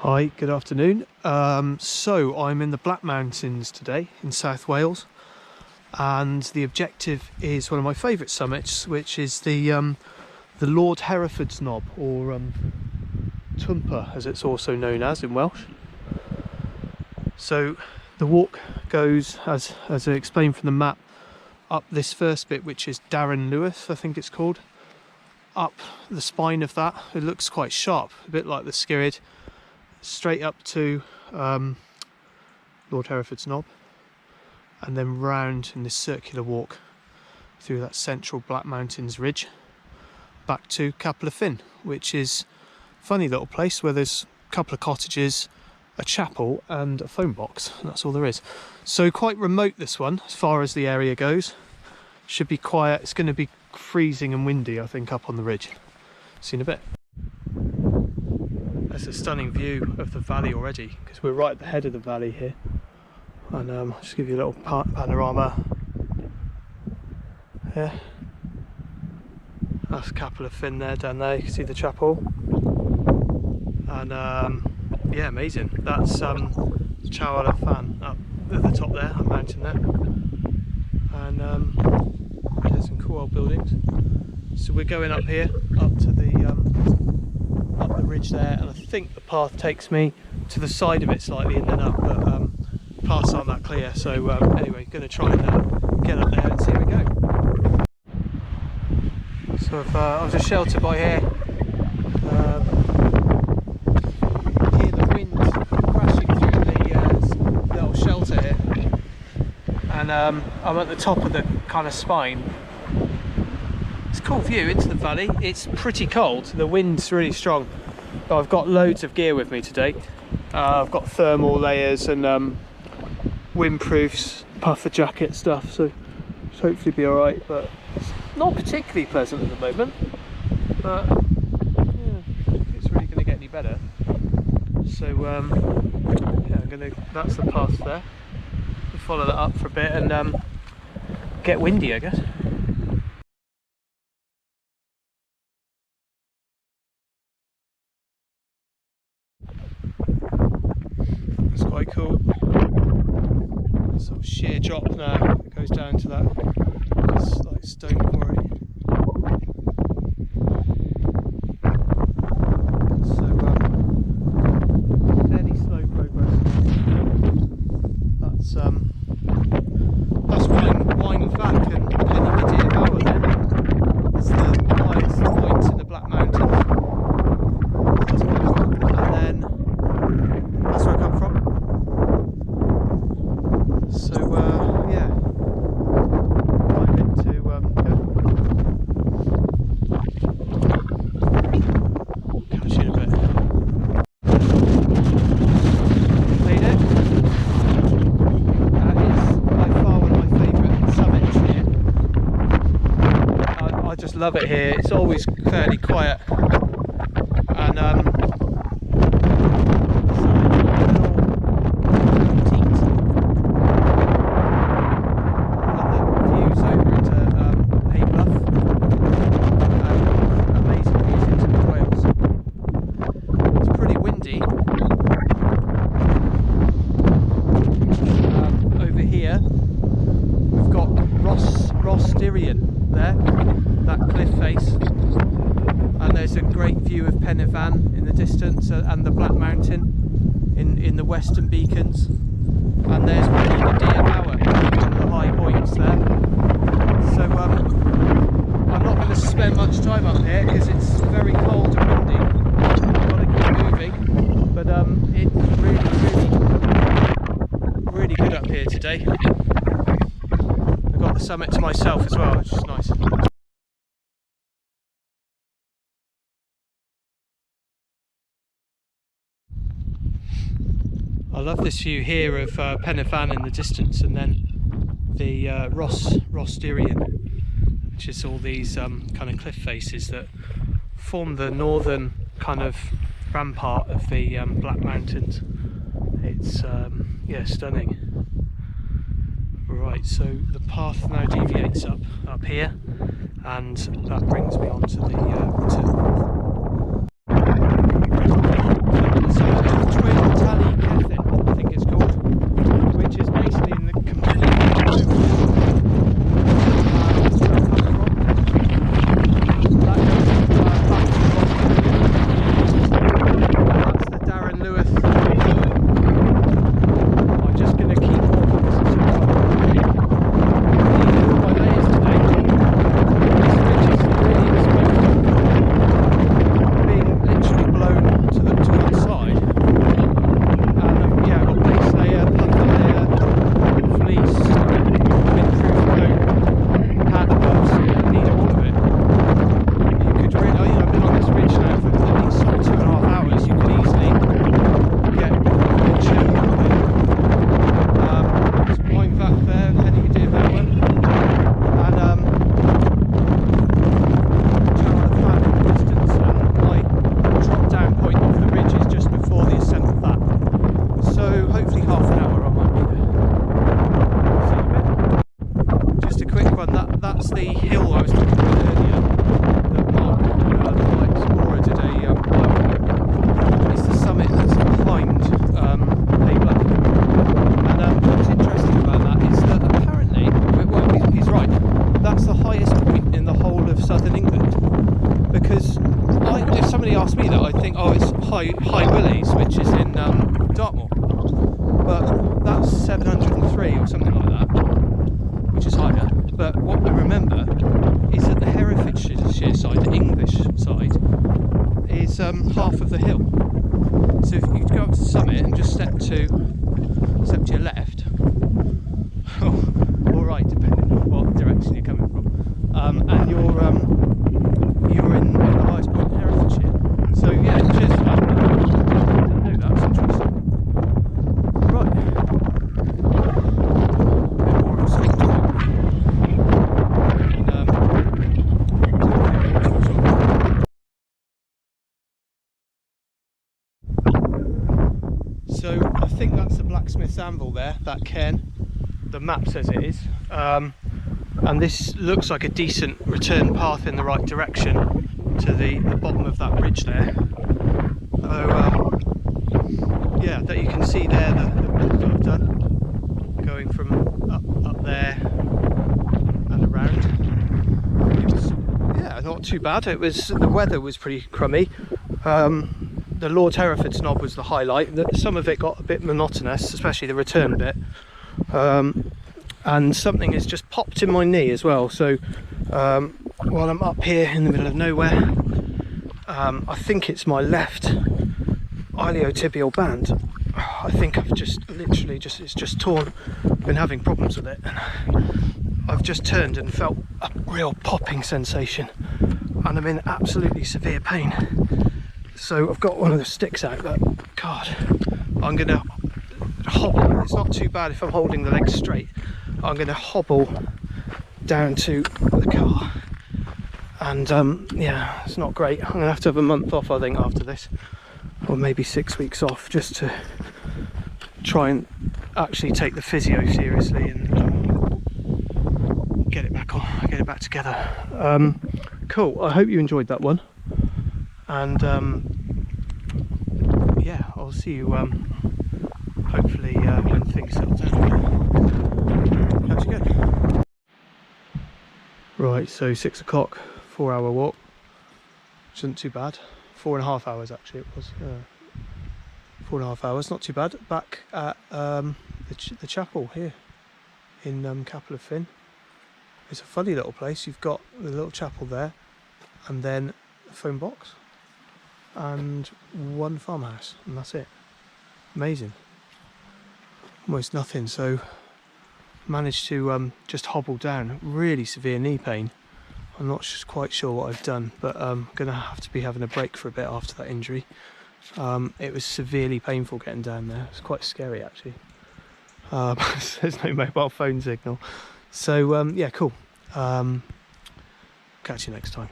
Hi, good afternoon. So I'm in the Black Mountains today in South Wales, and the objective is one of my favourite summits, which is the Lord Herefords knob, or Twyn, as it's also known as in Welsh. So the walk goes, as I explained from the map, up this first bit, which is Darren Lwyd, I think it's called. Up the spine of that, it looks quite sharp, a bit like the Skirrid, straight up to Lord Herefords knob, and then round in this circular walk through that central Black Mountains ridge back to Capel Y Ffin, which is a funny little place where there's a couple of cottages, a chapel and a phone box, and that's all there is. So quite remote, this one, as far as the area goes. Should be quiet. It's going to be freezing and windy, I think, up on the ridge. See you in a bit. That's a stunning view of the valley already, because we're right at the head of the valley here. And I'll just give you a little panorama here. That's Capel Y Ffin there, down there. You can see the chapel. And yeah, amazing. That's Capel Y Ffin up at the top there, that mountain there. And there's some cool old buildings. So we're going up here, up to the ridge there, and I think the path takes me to the side of it slightly and then up, but paths aren't that clear. So anyway, going to try and get up there and see how we go. So I was just sheltered by here. Hear the wind crashing through the little shelter here, and I'm at the top of the kind of spine. It's a cool view into the valley. It's pretty cold, the wind's really strong, but I've got loads of gear with me today. I've got thermal layers and windproofs, puffer jacket stuff, so hopefully be alright, but it's not particularly pleasant at the moment, but yeah, I don't think it's really going to get any better. So yeah, that's the path there. We'll follow that up for a bit and get windy, I guess. It's quite cool. Sort of sheer drop now. It goes down to that like stone quarry. So fairly slow progress. That's Wine Fac and Penny Hour there. It's the highest point in the Black Mountains. That's quite cool. And then that's where I come from. So yeah, climb into catch you in a bit. Made it. That is by far one of my favourite summits here. I just love it here. It's always fairly quiet, and there, that cliff face, and there's a great view of Pen y Fan in the distance, and the Black Mountain in the western beacons, and there's Penny Hour on the high points there. So I'm not going to spend much time up here because it's very cold and windy. I've got to keep moving, but it's really good up here today. Got the summit to myself as well, which is nice. I love this view here of Pen y Fan in the distance, and then the Rhostirien, which is all these kind of cliff faces that form the northern kind of rampart of the Black Mountains. It's yeah, stunning. Right, so the path now deviates up here, and that brings me on to the High Willies, which is in Dartmoor, but that's 703 or something like that, which is higher. But what I remember is that the Herefordshire side, the English side, is half of the hill. So if you go up to the summit and just step to your left, or right, depending on what direction you're coming from, and you're in the highest point in Herefordshire. So yeah, cheers for that. I didn't know that. That's interesting. Right. A bit more of a sleep talk. So I think that's the Blacksmiths Anvil there, that cairn. The map says it is. And this looks like a decent return path in the right direction to the bottom of that ridge there. So yeah, that you can see there the walk that I've done, going from up there and around. It's, yeah, not too bad. It was, the weather was pretty crummy. The Lord Herefords knob was the highlight. Some of it got a bit monotonous, especially the return bit. And something has just popped in my knee as well. So while I'm up here in the middle of nowhere, I think it's my left iliotibial band. I think I've just literally it's just torn. Been having problems with it, and I've just turned and felt a real popping sensation, and I'm in absolutely severe pain. So I've got one of the sticks out, but God, I'm gonna hobble. It's not too bad if I'm holding the legs straight. I'm gonna hobble down to the car, and yeah, it's not great. I'm gonna have to have a month off, I think, after this, or maybe 6 weeks off, just to try and actually take the physio seriously and get it back on, get it back together. Cool. I hope you enjoyed that one, and yeah, I'll see you hopefully when things settle down. Catch you again. Right, so 6 o'clock, 4-hour walk, which isn't too bad. 4.5 hours actually it was. 4.5 hours, not too bad. Back at the chapel here in Capel Y Ffin. It's a funny little place. You've got the little chapel there, and then a phone box, and one farmhouse, and that's it. Amazing. Almost nothing. So managed to just hobble down. Really severe knee pain. I'm not quite sure what I've done, but I'm gonna have to be having a break for a bit after that injury. It was severely painful getting down there. It's quite scary actually. There's no mobile phone signal. So yeah, cool. Catch you next time.